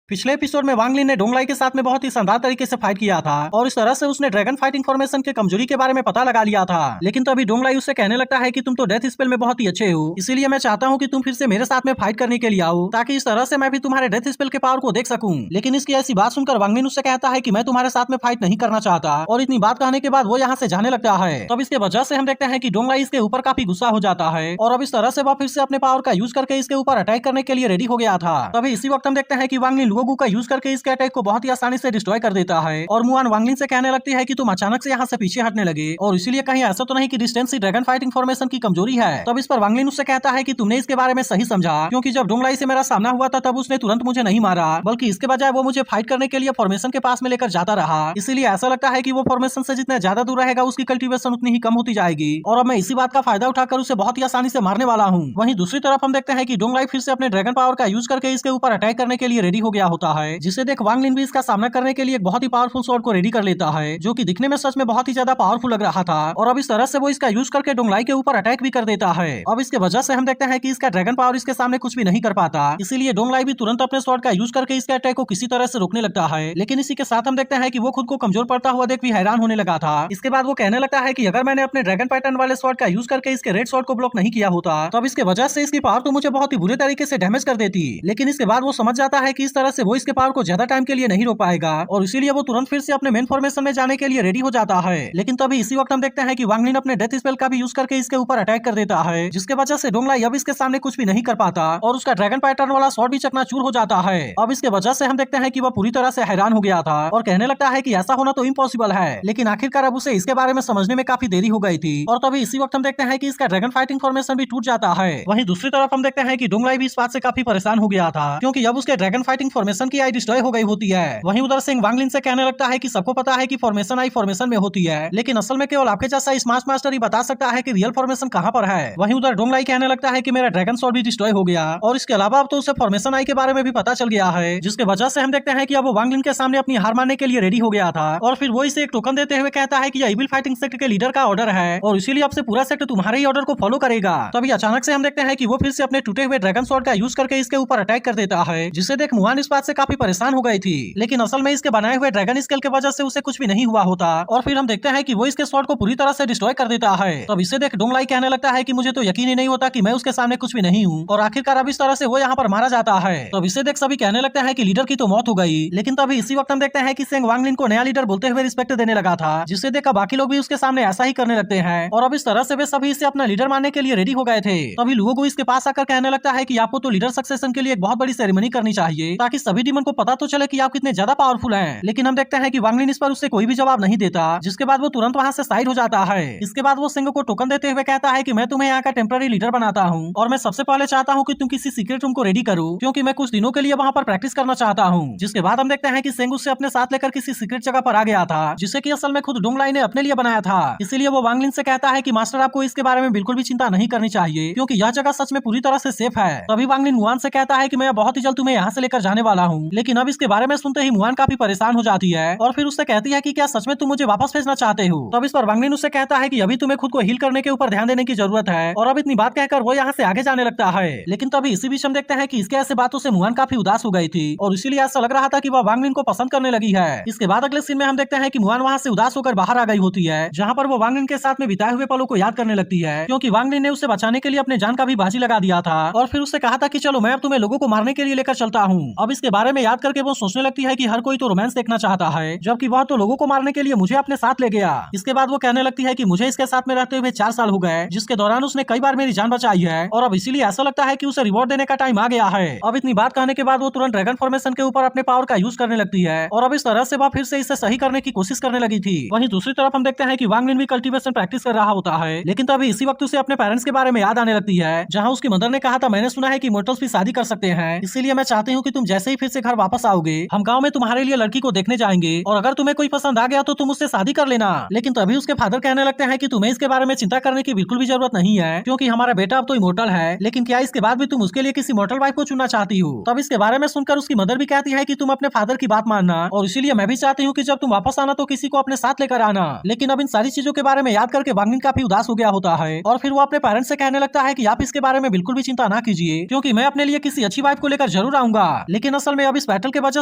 पिछले एपिसोड में वांग लिन ने डोंगलाई के साथ में बहुत ही शानदार तरीके से फाइट किया था और इस तरह से उसने ड्रैगन फाइटिंग फॉर्मेशन के कमजोरी के बारे में पता लगा लिया था। लेकिन तो अभी डोंगलाई उससे कहने लगता है कि तुम तो डेथ स्पेल में बहुत ही अच्छे हो, इसीलिए मैं चाहता हूँ कि तुम फिर से मेरे साथ में फाइट करने के लिए आओ ताकि इस तरह से मैं भी तुम्हारे डेथ स्पेल के पावर को देख सकूं। लेकिन इसकी ऐसी बात सुनकर वांग लिन उससे कहता है कि मैं तुम्हारे साथ में फाइट नहीं करना चाहता और इतनी बात कहने के बाद वो यहाँ से जाने लगता है। तब इसके वजह से हम देखते हैं कि डोंगलाई इसके ऊपर काफी गुस्सा हो जाता है और अब इस तरह से वह फिर से अपने पावर का यूज करके इसके ऊपर अटैक करने के लिए रेडी हो गया था। तभी इसी वक्त हम देखते हैं कि वांग लिन लुओगु का यूज करके इसके अटैक को बहुत ही आसानी से डिस्ट्रॉय कर देता है और मुआन वांग लिन से कहने लगती है कि तुम अचानक से यहाँ से पीछे हटने लगे और इसीलिए कहीं ऐसा तो नहीं कि डिस्टेंस ही ड्रैगन फाइटिंग फॉर्मेशन की कमजोरी है। तब इस पर वांग लिन उससे कहता है कि तुमने इसके बारे में सही समझा, क्योंकि जब डोंगलाई से मेरा सामना हुआ था तब उसने तुरंत मुझे नहीं मारा, बल्कि इसके बजाय वो मुझे फाइट करने के लिए फॉर्मेशन के पास में लेकर जाता रहा। इसीलिए ऐसा लगता है कि वो फॉर्मेशन से जितना ज्यादा दूर रहेगा उसकी कल्टीवेशन उतनी ही कम होती जाएगी और अब मैं इसी बात का फायदा उठाकर उसे बहुत ही आसानी से मारने वाला हूँ। वहीं दूसरी तरफ हम देखते हैं कि डोंगलाई फिर से अपने ड्रैगन पावर का यूज करके इसके ऊपर अटैक करने के लिए रेडी हो गया होता है, जिसे देख वांग लिन भी इसका सामना करने के लिए एक बहुत ही पावरफुल स्वॉर्ड को रेडी कर लेता है, जो कि दिखने में सच में बहुत ही ज्यादा पावरफुल लग रहा था। और अब इस तरह से वो इसका यूज करके डोंगलाई के ऊपर अटैक भी कर देता है। अब इसके वजह से हम देखते हैं कि इसका ड्रैगन पावर इसके सामने कुछ भी नहीं कर पाता, इसीलिए डोंगलाई भी तुरंत अपने स्वॉर्ड का यूज करके इसके अटैक को किसी तरह से रोकने लगता है। लेकिन इसी के साथ हम देखते हैं कि वो खुद को कमजोर पड़ता हुआ देख भी हैरान होने लगा था। इसके बाद वो कहने लगता है कि अगर मैंने अपने ड्रैगन पैटर्न वाले स्वॉर्ड का यूज करके इसके रेड स्वॉर्ड को ब्लॉक नहीं किया होता तब इसके वजह से इसकी पावर तो मुझे बहुत ही बुरे तरीके से डैमेज कर देती। लेकिन इसके बाद वो समझ जाता है कि इस तरह से वो इसके पावर को ज्यादा टाइम के लिए नहीं रोक पाएगा और इसीलिए वो तुरंत फिर से अपने मेन फॉर्मेशन में जाने के लिए रेडी हो जाता है। लेकिन तभी इसी वक्त हम देखते हैं कि वांग लिन अपने डेथ स्पेल का भी यूज करके इसके ऊपर अटैक कर देता है, जिसके वजह से डोंगलाई अब इसके सामने कुछ भी नहीं कर पाता और उसका ड्रैगन पैटर्न वाला स्वॉर्ड भी चकनाचूर हो जाता है। अब इसके वजह से हम देखते हैं कि वह पूरी तरह से हैरान हो गया था और कहने लगता है कि ऐसा होना तो इम्पॉसिबल है, लेकिन आखिरकार अब उसे इसके बारे में समझने में काफी देरी हो गई थी। और तभी इसी वक्त हम देखते हैं कि इसका ड्रैगन फाइटिंग फॉर्मेशन भी टूट जाता है। वहीं दूसरी तरफ हम देखते हैं कि डोंगलाई भी इस बात से काफी परेशान हो गया था, क्योंकि अब उसके ड्रैगन फाइटिंग फॉर्मेशन की आई डिस्ट्रॉय हो गई होती है। वहीं उधर से वांग लिन से कहने लगता है कि सबको पता है कि फॉर्मेशन आई फॉर्मेशन में होती है, लेकिन असल में केवल आपके जैसा स्मार्ट मास्टर ही बता सकता है कि रियल फॉर्मेशन कहां पर है। वहीं उधर डोंगलाई कहने लगता है कि मेरा ड्रैगन स्वॉर्ड भी डिस्ट्रॉय हो गया और इसके अलावा अब तो उसे फॉर्मेशन आई के बारे में भी पता चल गया है, जिसके वजह से हम देखते हैं कि अब वो वांग लिन के सामने अपनी हार मानने के लिए रेडी हो गया था। और फिर वो इसे एक टोकन देते हुए कहता है कि यह इविल फाइटिंग सेक्ट के लीडर का ऑर्डर है और इसीलिए अब से पूरा सेक्ट तुम्हारे ही ऑर्डर को फॉलो करेगा। तभी अचानक से हम देखते हैं कि वो फिर से अपने टूटे हुए ड्रैगन स्वॉर्ड का यूज करके इसके ऊपर अटैक कर देता है, जिसे देख मुआन इस बात से काफी परेशान हो गई थी। लेकिन असल में इसके बनाए हुए ड्रैगन स्केल की वजह से उसे कुछ भी नहीं हुआ होता और फिर हम देखते हैं कि वो इसके स्वॉर्ड को पूरी तरह से डिस्ट्रॉय कर देता है। तब इसे देख डोंगलाई कहने लगता है कि मुझे तो यकीन ही नहीं होता कि मैं उसके सामने कुछ भी नहीं हूँ और आखिरकार अब इस तरह से वो यहाँ पर मारा जाता है। तब इसे देख सभी कहने लगते हैं कि लीडर की तो मौत हो गई। लेकिन तभी इसी वक्त हम देखते हैं कि सेंग वांग लिन को नया लीडर बोलते हुए रिस्पेक्ट देने लगा था, जिसे देख बाकी लोग भी उसके सामने ऐसा ही करने लगते हैं और अब इस तरह से वे सभी इसे अपना लीडर मानने के लिए रेडी हो गए थे। तभी लुओगु इसके पास आकर कहने लगता है कि आपको तो लीडर सक्सेशन के लिए एक बहुत बड़ी सेरेमनी करनी चाहिए ताकि सभी डीमन को पता तो चले कि आप कितने ज्यादा पावरफुल हैं। लेकिन हम देखते हैं कि वांग लिन इस पर उससे कोई भी जवाब नहीं देता, जिसके बाद वो तुरंत वहाँ से साइड हो जाता है। इसके बाद वो सिंह को टोकन देते हुए कहता है कि मैं तुम्हें यहाँ का टेम्पररी लीडर बनाता हूँ और मैं सबसे पहले चाहता हूँ कि तुम किसी सीक्रेट रूम को रेडी करो, क्योंकि मैं कुछ दिनों के लिए वहाँ पर प्रैक्टिस करना चाहता हूँ। जिसके बाद हम देखते हैं कि सिंह उससे अपने साथ लेकर किसी सीक्रेट जगह पर आ गया था, जिसे कि असल में खुद डोंगलाई ने अपने लिए बनाया था। इसीलिए वो वांग लिन से कहता है कि मास्टर आपको इसके बारे में बिल्कुल भी चिंता नहीं करनी चाहिए, क्योंकि यह जगह सच में पूरी तरह से सेफ है। तभी वांग लिन मुआन से कहता है कि मैं बहुत ही जल्द तुम्हें यहाँ से लेकर जाने वाला हूँ। लेकिन अब इसके बारे में सुनते ही मुआन काफी परेशान हो जाती है और फिर उससे कहती है कि क्या सच में तुम मुझे वापस भेजना चाहते हो। तब इस पर वांग लिन उससे कहता है कि अभी तुम्हें खुद को हील करने के ऊपर ध्यान देने की जरूरत है और अब इतनी बात कहकर वो यहाँ से आगे जाने लगता है। लेकिन तभी इसी बीच हम देखते हैं कि इसके ऐसे बातों से मुआन काफी उदास हो गई थी और इसीलिए ऐसा लग रहा था कि वह वांग लिन को पसंद करने लगी है। इसके बाद अगले सीन में हम देखते हैं कि मुआन वहाँ से उदास होकर बाहर आ गई होती है, जहाँ पर वो वांग लिन के साथ में बिताए हुए पलों को याद करने लगती है, क्योंकि वांग लिन ने उसे बचाने के लिए अपने जान का भी बाजी लगा दिया था और फिर उससे कहा था कि चलो मैं अब तुम्हें लोगों को मारने के लिए लेकर चलता हूँ। अब इसके बारे में याद करके वो सोचने लगती है कि हर कोई तो रोमांस देखना चाहता है, जबकि वह तो लोगों को मारने के लिए मुझे अपने साथ ले गया। इसके बाद वो कहने लगती है कि मुझे इसके साथ में रहते हुए 4 साल हो गए, जिसके दौरान उसने कई बार मेरी जान बचाई है और अब इसीलिए ऐसा लगता है कि उसे रिवॉर्ड देने का टाइम आ गया है। अब इतनी बात कहने के बाद वो तुरंत ड्रैगन फॉर्मेशन के ऊपर अपने पावर का यूज करने लगती है और अब इस तरह से वह फिर से इसे सही करने की कोशिश करने लगी थी। वहीं दूसरी तरफ हम देखते हैं कि वांग लिन भी कल्टीवेशन प्रैक्टिस कर रहा होता है, लेकिन तभी इसी वक्त उसे अपने पेरेंट्स के बारे में याद आने लगती है, जहाँ उसकी मदर ने कहा था मैंने सुना है कि मोर्टल्स भी शादी कर सकते हैं, इसीलिए मैं चाहती हूँ कि तुम जैसे ही फिर से घर वापस आओगे हम गाँव में तुम्हारे लिए लड़की को देखने जाएंगे और अगर तुम्हें कोई पसंद आ गया तो तुम उससे शादी कर लेना। लेकिन तभी उसके फादर कहने लगते हैं कि तुम्हें इसके बारे में चिंता करने की बिल्कुल भी जरूरत नहीं है, क्योंकि हमारा बेटा अब तो इमोर्टल है, लेकिन क्या इसके बाद भी तुम उसके लिए किसी मॉर्टल वाइफ को चुनना चाहती हो। तब इसके बारे में सुनकर उसकी मदर भी कहती है कि तुम अपने फादर की बात मानना और इसीलिए मैं भी चाहती हूँ कि जब तुम वापस आना तो किसी को अपने साथ लेकर आना। लेकिन अब इन सारी चीजों के बारे में याद करके वांग लिन काफी उदास हो गया होता है और फिर वो अपने पेरेंट्स से कहने लगता है कि आप इसके बारे में बिल्कुल भी चिंता ना कीजिए, क्योंकि मैं अपने लिए किसी अच्छी वाइफ को लेकर जरूर आऊंगा। लेकिन लेकिन असल में अब इस बैटल के वजह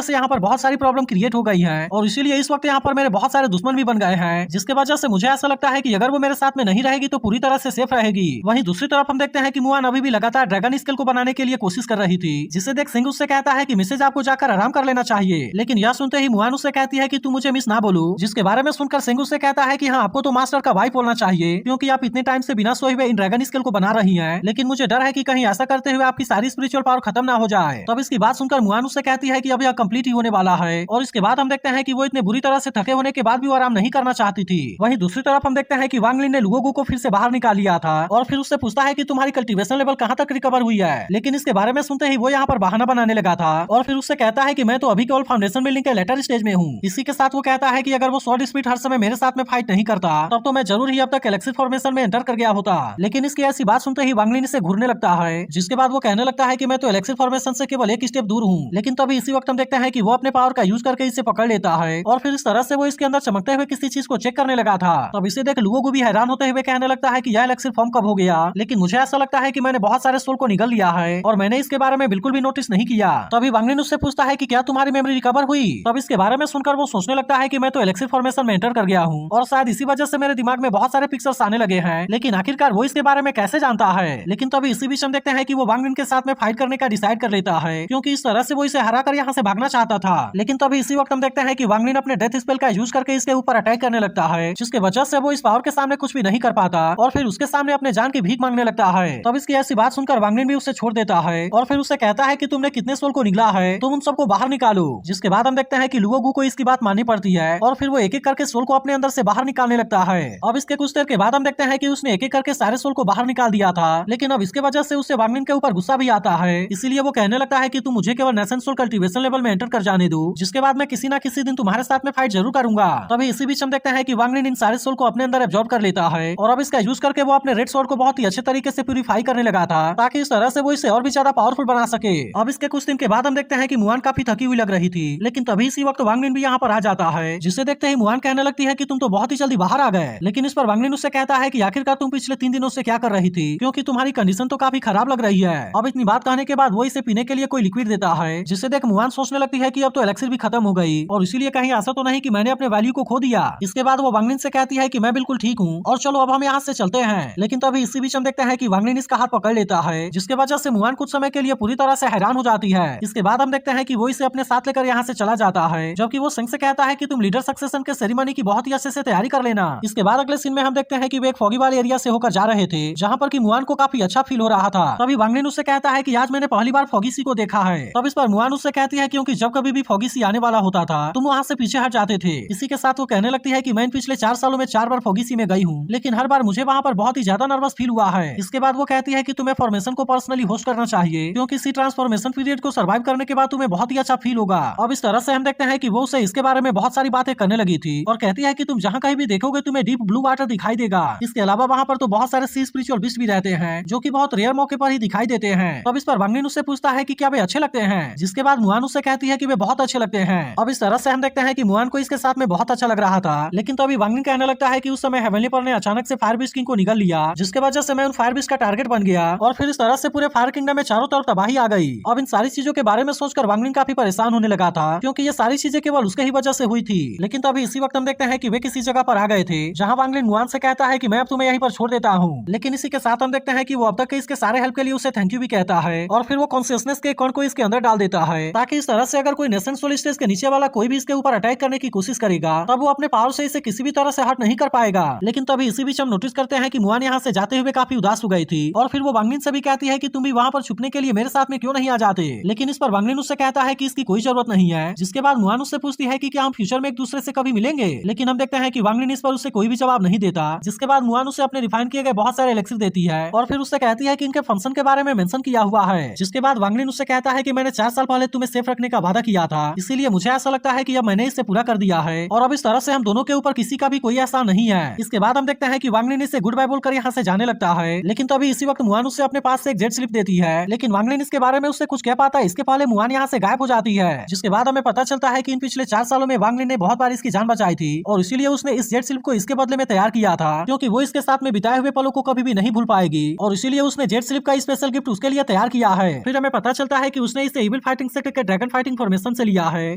से यहाँ पर बहुत सारी प्रॉब्लम क्रिएट हो गई है और इसीलिए इस वक्त यहाँ पर मेरे बहुत सारे दुश्मन भी बन गए हैं, जिसके वजह से मुझे ऐसा लगता है कि अगर वो मेरे साथ में नहीं रहेगी तो पूरी तरह से सेफ रहेगी। वहीं दूसरी तरफ हम देखते हैं कि मुआन अभी भी लगातार ड्रैगन स्केल को बनाने के लिए कोशिश कर रही थी, जिसे देख सिंह उससे कहता है कि मिसेज आपको जाकर आराम कर लेना चाहिए। लेकिन यह सुनते ही मुआन उससे कहती है कि तू मुझे मिस ना बोलो, जिसके बारे में सुनकर सिंह उससे कहता है कि हाँ, आपको तो मास्टर का वाइफ बोलना चाहिए, क्योंकि आप इतने टाइम से बिना सोए हुए इन ड्रैगन स्केल को बना रही हैं। लेकिन मुझे डर है कि कहीं ऐसा करते हुए आपकी सारी स्पिरिचुअल पावर खत्म ना हो जाए। तब इसकी बात सुनकर मुआन उससे कहती है कि अब यह कंप्लीट ही होने वाला है। और इसके बाद हम देखते हैं कि वो इतने बुरी तरह से थके होने के बाद भी वो आराम नहीं करना चाहती थी। वहीं दूसरी तरफ हम देखते हैं कि वांग लिन ने लुओगु को फिर से बाहर निकाल लिया था और फिर उससे पूछता है कि तुम्हारी कल्टीवेशन लेवल कहां तक रिकवर हुई है। लेकिन इसके बारे में सुनते ही वो यहाँ पर बहाना बनाने लगा था और फिर उससे कहता है कि मैं तो अभी केवल फाउंडेशन बिल्डिंग के लेटर स्टेज में हूँ। इसी के साथ वो कहता है कि अगर वो स्वॉर्ड स्पिरिट हर समय मेरे साथ में फाइट नहीं करता तब तो मैं जरूर ही अब तक एलेक्सिस फॉर्मेशन में एंटर कर गया होता। लेकिन इसकी ऐसी बात सुनते ही वांग लिन इसे घूरने लगता है, जिसके बाद वो कहने लगता है कि मैं तो एलेक्सिस फॉर्मेशन से केवल एक स्टेप दूर हूँ। लेकिन तभी इसी वक्त हम देखते हैं कि वो अपने पावर का यूज करके इसे पकड़ लेता है और फिर इस तरह से वो इसके अंदर चमकते हुए किसी चीज को चेक करने लगा था। तब इसे देख लुओगु भी हैरान होते हुए कहने लगता है कि यह एलेक्सिस फॉर्म कब हो गया, लेकिन मुझे ऐसा लगता है कि मैंने बहुत सारे सोल को निगल लिया है और मैंने इसके बारे में बिल्कुल भी नोटिस नहीं किया। तभी वांग लिन उससे पूछता है कि क्या तुम्हारी मेमोरी रिकवर हुई। तब इसके बारे में सुनकर वो सोचने लगता है कि मैं तो एलेक्सिस फॉर्मेशन में एंटर कर गया हूँ और शायद इसी वजह से मेरे दिमाग में बहुत सारे पिक्चर्स आने लगे हैं, लेकिन आखिरकार वो इसके बारे में कैसे जानता है। लेकिन तभी इसी बीच हम देखते हैं कि वो वांग लिन के साथ में फाइट करने का डिसाइड कर लेता है, क्योंकि इस तरह से वो इसे हरा कर यहाँ से भागना चाहता था। लेकिन तभी इसी वक्त हम देखते हैं कि वांग लिन अपने डेथ स्पेल का यूज करके इसके ऊपर अटैक करने लगता है, जिसके वजह से वो इस पावर के सामने कुछ भी नहीं कर पाता और फिर उसके सामने अपने जान की भीख मांगने लगता है। तब इसकी ऐसी बात सुनकर वांग लिन भी उसे छोड़ देता है और फिर उसे कहता है कि तुमने कितने सोल को निगला है, तुम उन सबको बाहर निकालो। जिसके बाद हम देखते हैं कि लुओगु को इसकी बात माननी पड़ती है और फिर वो एक एक करके सोल को अपने अंदर से बाहर निकालने लगता है। अब इसके कुछ देर के बाद हम देखते हैं कि उसने एक एक करके सारे सोल को बाहर निकाल दिया था, लेकिन अब इसके वजह से उसे वांग लिन के ऊपर गुस्सा भी आता है। इसीलिए वो कहने लगता है कि तुम मुझे केवल नेशन सोल कल्टीवेशन लेवल में एंटर कर जाने दो, जिसके बाद मैं किसी ना किसी दिन तुम्हारे साथ में फाइट जरूर करूंगा। तभी इसी बीच हम देखते हैं कि वांग लिन इन सारे सोल को अपने अंदर एब्जॉर्ब कर लेता है और अब इसका यूज करके वो अपने रेड सोल को बहुत ही अच्छे तरीके से प्यूरिफाई करने लगा था, ताकि इस तरह से वो इसे और भी ज्यादा पावरफुल बना सके। अब इसके कुछ दिन के बाद हम देखते हैं कि मुआन काफी थकी हुई लग रही थी, लेकिन तभी इसी वक्त वांग लिन भी यहाँ पर आ जाता है, जिसे देखते ही मुआन कहने लगती है कि तुम तो बहुत ही जल्दी बाहर आ गए। लेकिन इस पर वांग लिन उससे कहता है कि आखिरकार तुम पिछले 3 दिनों से क्या कर रही थी, क्योंकि तुम्हारी कंडीशन तो काफी खराब लग रही है। अब इतनी बात कहने के बाद वो इसे पीने के लिए कोई लिक्विड देता है, जिसे देख मुआन सोचने लगती है कि अब तो एलेक्सिर भी खत्म हो गई और इसीलिए कहीं ऐसा तो नहीं कि मैंने अपने वैल्यू को खो दिया। इसके बाद वो वांग लिन से कहती है कि मैं बिल्कुल ठीक हूँ और चलो अब हम यहाँ से चलते हैं। लेकिन तभी इसी बीच हम देखते हैं कि वांग लिन इसका हाथ पकड़ लेता है, जिसके वजह से मुआन कुछ समय के लिए पूरी तरह से हैरान हो जाती है। इसके बाद हम देखते हैं कि वो इसे अपने साथ लेकर यहाँ से चला जाता है, जबकि वो सिंह से कहता है कि तुम लीडर सक्सेशन के सेरेमनी की बहुत ही अच्छे से तैयारी कर लेना। इसके बाद अगले सीन में हम देखते हैं कि वे एक फॉगी वाले एरिया से होकर जा रहे थे, जहाँ पर कि मुआन को काफी अच्छा फील हो रहा था। तभी वांग लिन उससे कहता है कि आज मैंने पहली बार फॉगी सी को देखा है। तब इस पर मुआन उससे कहती है क्योंकि जब कभी भी फॉगी सी आने वाला होता था तुम वहाँ से पीछे हट जाते थे। इसी के साथ वो कहने लगती है कि मैं पिछले 4 सालों में 4 बार फॉगी सी में गई हूँ, लेकिन हर बार मुझे वहाँ पर बहुत ही ज्यादा नर्वस फील हुआ है। इसके बाद वो कहती है कि तुम्हें फॉर्मेशन को पर्सनली होस्ट करना चाहिए, क्योंकि इसी ट्रांसफॉर्मेशन पीरियड को सर्वाइव करने के बाद तुम्हें बहुत ही अच्छा फील होगा। अब इस तरह से हम देखते हैं कि वो उसे इसके बारे में बहुत सारी बातें करने लगी थी और कहती है कि तुम जहाँ कहीं भी देखोगे तुम्हें डीप ब्लू वाटर दिखाई देगा। इसके अलावा वहाँ पर तो बहुत सारे सी स्पिरिचुअल बीस्ट भी रहते हैं, जो कि बहुत रेयर मौके पर ही दिखाई देते हैं। तब इस पर वांग लिन उससे पूछता है कि क्या वे अच्छे लगते हैं, जिसके बाद मुआन उससे कहती है कि वे बहुत अच्छे लगते हैं। अब इस तरह से हम देखते हैं कि मुआन को इसके साथ में बहुत अच्छा लग रहा था, लेकिन तभी वांग लिन कहने लगता है कि उस समय हेवनली पर ने अचानक से फायर बीस्ट किंग को निगल लिया, जिसके वजह से मैं उन फायर बीस्ट का टारगेट बन गया और फिर इस तरह से पूरे फायर किंगडम में चारों तरफ तबाही आ गई। अब इन सारी चीजों के बारे में सोचकर वांग लिन काफी परेशान होने लगा था, क्योंकि ये सारी चीजें केवल उसके ही वजह से हुई थी। लेकिन तभी इसी वक्त हम देखते हैं कि वे किसी जगह पर आ गए थे, जहाँ वांग लिन मुआन से कहता है कि मैं अब तुम्हें यहीं पर छोड़ देता हूँ। लेकिन इसी के साथ हम देखते हैं कि वो अब तक के इसके सारे हेल्प के लिए उसे थैंक यू भी कहता है और फिर वो कॉन्शियसनेस के कण को इसके अंदर डाल देता है, ताकि इस तरह से अगर कोई नेशन सोल स्टेज के नीचे वाला कोई भी इसके ऊपर अटैक करने की कोशिश करेगा तब वो अपने पावर से इसे किसी भी तरह से हर्ट नहीं कर पाएगा। लेकिन तभी इसी बीच हम नोटिस करते हैं कि मुआन यहाँ से जाते हुए काफी उदास हो गई थी और फिर वो वांग लिन से भी कहती है कि तुम भी वहाँ पर छुपने के लिए मेरे साथ में क्यों नहीं आ जाते। लेकिन इस पर वांग लिन उससे कहता है कि इसकी कोई जरूरत नहीं है, जिसके बाद मुआन उससे पूछती है कि क्या हम फ्यूचर में एक दूसरे से कभी मिलेंगे। लेकिन हम देखते हैं कि वांग लिन इस पर उससे कोई भी जवाब नहीं देता, जिसके बाद मुआन उसे अपने रिफाइन किए गए बहुत सारे एलेक्सिर देती है और फिर उससे कहती है कि इनके फंक्शन के बारे में मेंशन किया हुआ है। जिसके बाद वांग लिन उससे कहता है कि मैंने 4 साल पहले तुम्हें सेफ रखने का वादा किया था, इसीलिए मुझे ऐसा लगता है कि अब मैंने इसे पूरा कर दिया है और अब इस तरह से हम दोनों के ऊपर किसी का भी कोई एहसान नहीं है। इसके बाद हम देखते हैं कि वांग लिन इसे गुड बाय बोलकर यहाँ से जाने लगता है। लेकिन तभी इसी वक्त मुआन उससे अपने पास से एक जेट स्लिप देती है, लेकिन वांग लिन इसके बारे में उससे कुछ कह पाता है इसके पहले मुआन यहाँ से गायब हो जाती है। जिसके बाद हमें पता चलता है कि इन पिछले 4 सालों में वांग लिन ने बहुत बार इसकी जान बचाई थी और इसीलिए उसने इस जेट स्लिप को इसके बदले में तैयार किया था, क्योंकि वो इसके साथ में बिताए हुए पलों को कभी भी नहीं भूल पाएगी और इसीलिए उसने जेट स्लिप का स्पेशल गिफ्ट उसके लिए तैयार किया है। फिर हमें पता चलता है कि उसने इसे इविल फाइटिंग सेक्टर के ड्रैगन फाइटिंग फॉर्मेशन से लिया है,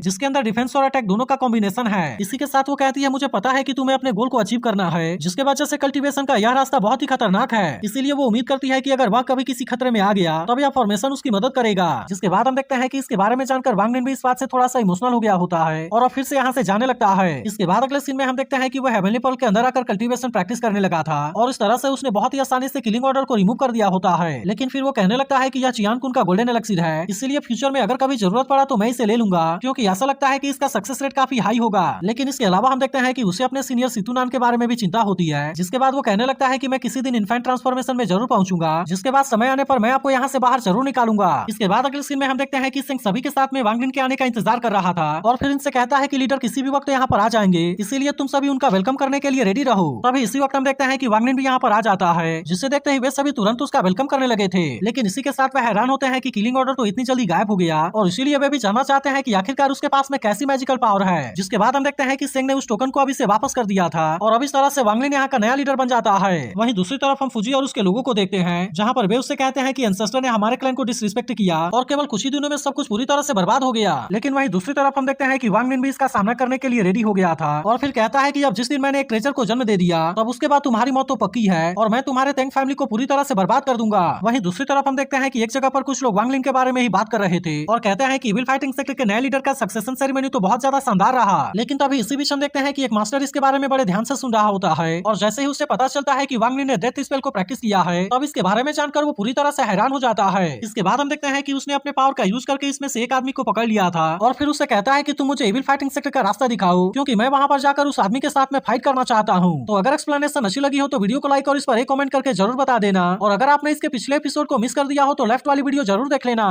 जिसके अंदर डिफेंस और अटैक दोनों का कॉम्बिनेशन है। इसी के साथ वो कहती है, मुझे पता है कि तुम्हें अपने गोल को अचीव करना है, जिसके वजह से कल्टीवेशन का यह रास्ता बहुत ही खतरनाक है। इसीलिए वो उम्मीद करती है कि अगर वह कभी किसी खतरे में आ गया तब यह फॉर्मेशन उसकी मदद करेगा। जिसके बाद हम देखते हैं कि इसके बारे में जानकर वांग निन भी इस बात से थोड़ा सा इमोशनल हो गया होता है और फिर से यहाँ से जाने लगता है। इसके बाद अगले सीन में हम देखते हैं कि वह हेवनली पर्ल के अंदर आकर कल्टीवेशन प्रैक्टिस करने लगा था और इस तरह से उसने बहुत ही आसानी से किलिंग ऑर्डर को रिमूव कर दिया होता है। लेकिन फिर वो कहने लगता है कि यह चियान कुन का गोल्डन एलिक्सिर है, इसीलिए फ्यूचर में अगर कभी जरूरत पड़ा तो मैं इसे ले लूंगा, क्योंकि ऐसा लगता है कि इसका सक्सेस रेट काफी हाई होगा। लेकिन इसके अलावा हम देखते हैं कि उसे अपने सीनियर सितुनान के बारे में भी चिंता होती है। जिसके बाद वो कहने लगता है कि मैं किसी दिन इन्फेंट ट्रांसफॉर्मेशन में जरूर पहुंचूंगा, जिसके बाद समय आने पर मैं आपको यहाँ से बाहर जरूर निकालूंगा। इसके बाद अगले सीन में हम देखते हैं कि सिंह सभी के साथ में वांग निन के आने का इंतजार कर रहा था और फिर इनसे कहता है कि लीडर किसी भी वक्त यहाँ पर आ जाएंगे, इसीलिए तुम सभी उनका वेलकम करने के लिए रेडी रहो। तभी इसी वक्त हम देखते हैं कि वांग निन भी यहाँ पर आ जाता है, जिसे देखते ही वे सभी तुरंत उसका वेलकम करने लगे थे। लेकिन इसी के साथ वह हैरान होते हैं कि किलिंग ऑर्डर तो इतनी जल्दी गायब हो गया और इसीलिए वे भी जानना चाहते हैं कि आखिरकार उसके पास में कैसी मैजिकल पावर है। जिसके बाद हम देखते हैं कि सिंह ने उस टोकन को अभी से वापस कर दिया था और अब इस तरह से वांग निन यहाँ का नया लीडर बन जाता है। वहीं दूसरी तरफ हम फुजी और उसके लोगों को देखते हैं, जहाँ पर वे उससे कहते हैं कि एंसेस्टर ने हमारे क्लैन को डिसरिस्पेक्ट किया और केवल कुछ ही दिनों में सब कुछ पूरी तरह से बर्बाद हो गया। लेकिन वहीं दूसरी तरफ हम देखते हैं कि वांग निन भी इसका सामना करने के लिए रेडी हो गया था और फिर कहता है कि अब जिस दिन मैंने एक ट्रेजर को जन्म दे दिया तब उसके बाद तुम्हारी मौत तो पक्की है और मैं तुम्हारे तेंग फैमिली को पूरी तरह से बर्बाद कर दूंगा। वहीं दूसरी तरफ हम देखते हैं कि एक जगह पर कुछ लोग वांग निन के बारे में ही बात कर रहे थे और कहते हैं कि इविल फाइटिंग सेक्टर के नए लीडर का सक्सेशन सेरेमनी तो बहुत ज्यादा शानदार रहा। लेकिन तभी इसी बीच हम देखते हैं कि एक मास्टर इसके बारे में बड़े ध्यान से सुन रहा होता है और जैसे ही उसे पता चलता है कि वांग निन ने डेथ स्पेल को प्रैक्टिस किया है तब इसके बारे में जानकर वो पूरी तरह से हैरान हो जाता है। इसके बाद हम देखते हैं कि उसने अपने पावर का यूज करके इसमें से एक आदमी को पकड़ लिया था और फिर उससे कहता है कि तुम मुझे इविल फाइटिंग सेक्टर का रास्ता दिखाओ, क्योंकि मैं वहां पर जाकर उस आदमी के साथ में फाइट करना चाहता हूँ। तो अगर एक्सप्लेनेशन अच्छी लगी हो तो वीडियो को लाइक और इस पर एक कमेंट करके जरूर बता देना और अगर आपने इसके पिछले एपिसोड को मिस कर दिया हो तो लेफ्ट वाली वीडियो जरूर देख लेना।